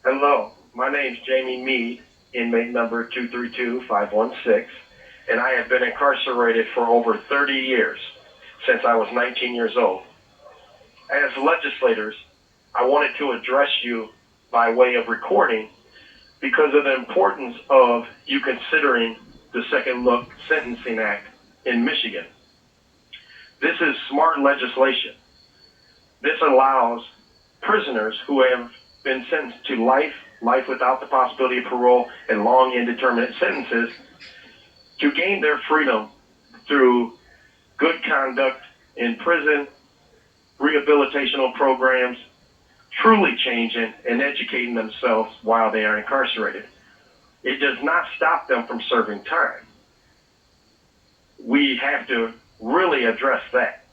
Hello, my name's Jamie Meade, inmate number 232516, and I have been incarcerated for over 30 years, since I was 19 years old. As legislators, I wanted to address you by way of recording because of the importance of you considering the Second Look Sentencing Act in Michigan. This is smart legislation. This allows prisoners who have been sentenced to life without the possibility of parole, and long indeterminate sentences to gain their freedom through good conduct in prison, rehabilitational programs, truly changing and educating themselves while they are incarcerated. It does not stop them from serving time. We have to really address that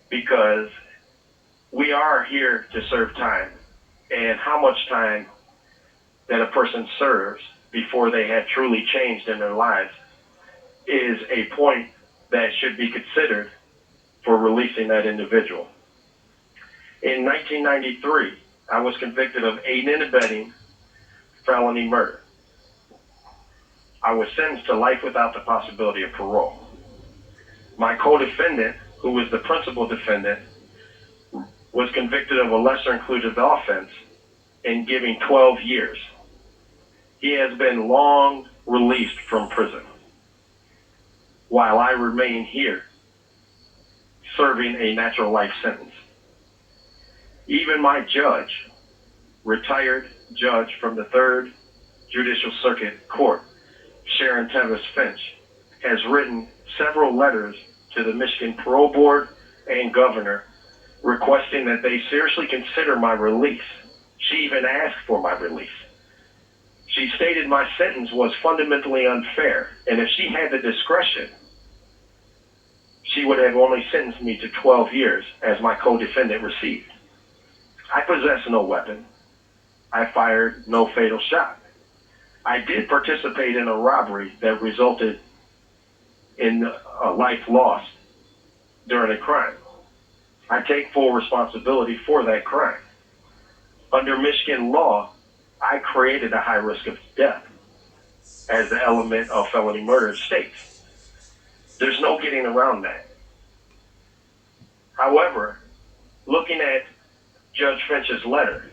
because we are here to serve time. And how much time that a person serves before they have truly changed in their lives is a point that should be considered for releasing that individual. In 1993, I was convicted of aiding and abetting felony murder. I was sentenced to life without the possibility of parole. My co-defendant, who was the principal defendant, was convicted of a lesser included offense and given 12 years. He has been long released from prison, while I remain here serving a natural life sentence. Even my judge, retired judge from the 3rd Judicial Circuit Court, Sharon Tevis Finch, has written several letters to the Michigan Parole Board and Governor requesting that they seriously consider my release. She even asked for my release. She stated my sentence was fundamentally unfair, and if she had the discretion, she would have only sentenced me to 12 years as my co-defendant received. I possess no weapon. I fired no fatal shot. I did participate in a robbery that resulted in a life lost during a crime. I take full responsibility for that crime. Under Michigan law, I created a high risk of death as the element of felony murder states. There's no getting around that. However, looking at Judge Finch's letter,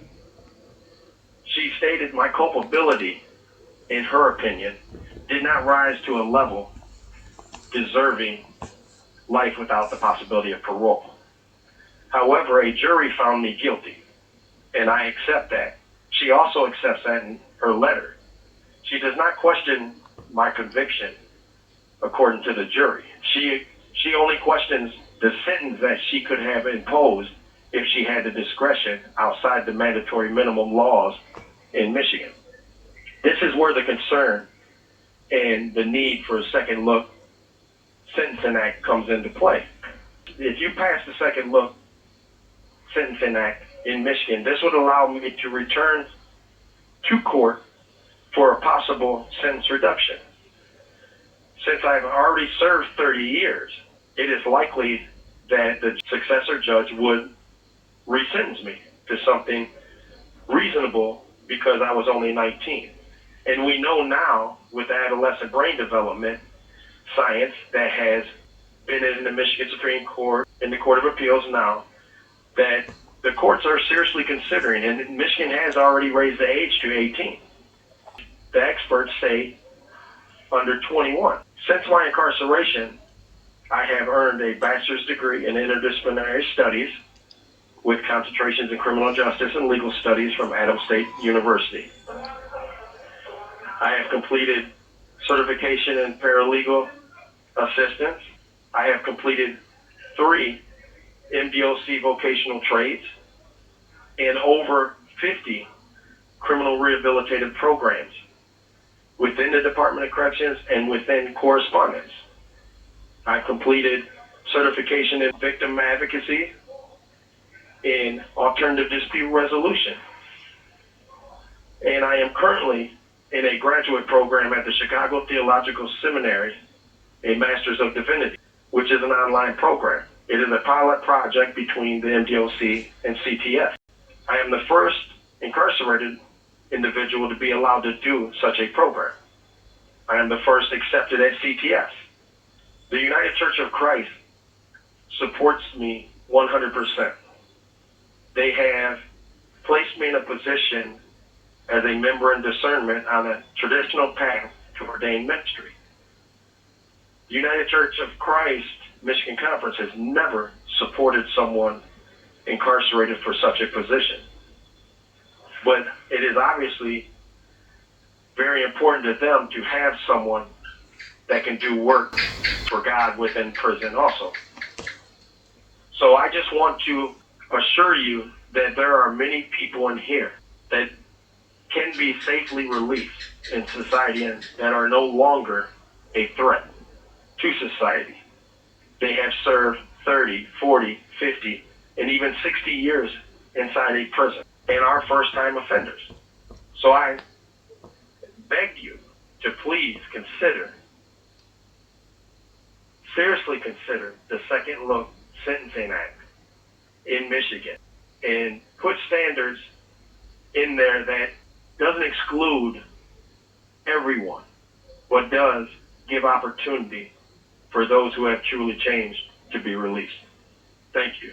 she stated my culpability, in her opinion, did not rise to a level deserving life without the possibility of parole. However, a jury found me guilty, and I accept that. She also accepts that in her letter. She does not question my conviction according to the jury. She only questions the sentence that she could have imposed if she had the discretion outside the mandatory minimum laws in Michigan. This is where the concern and the need for a Second Look Sentencing Act comes into play. If you pass the Second Look Sentencing Act in Michigan, this would allow me to return to court for a possible sentence reduction. Since I've already served 30 years, it is likely that the successor judge would resentence me to something reasonable because I was only 19. And we know now, with adolescent brain development science that has been in the Michigan Supreme Court, in the Court of Appeals now, that the courts are seriously considering, and Michigan has already raised the age to 18. The experts say under 21. Since my incarceration, I have earned a bachelor's degree in interdisciplinary studies with concentrations in criminal justice and legal studies from Adams State University. I have completed certification in paralegal assistance. I have completed 3 MDOC vocational trades and over 50 criminal rehabilitative programs within the Department of Corrections and within correspondence. I completed certification in victim advocacy, in alternative dispute resolution, and I am currently in a graduate program at the Chicago Theological Seminary, a Master's of Divinity, which is an online program. It is a pilot project between the MDOC and CTF. I am the first incarcerated individual to be allowed to do such a program. I am the first accepted at CTS. The United Church of Christ supports me 100%. They have placed me in a position as a member in discernment on a traditional path to ordained ministry. The United Church of Christ Michigan Conference has never supported someone incarcerated for such a position. But it is obviously very important to them to have someone that can do work for God within prison also. So I just want to assure you that there are many people in here that can be safely released in society and that are no longer a threat to society. They have served 30, 40, 50, and even 60 years inside a prison and are first-time offenders. So I beg you to please seriously consider the Second Look Sentencing Act in Michigan and put standards in there that doesn't exclude everyone, but does give opportunity for those who have truly changed to be released. Thank you.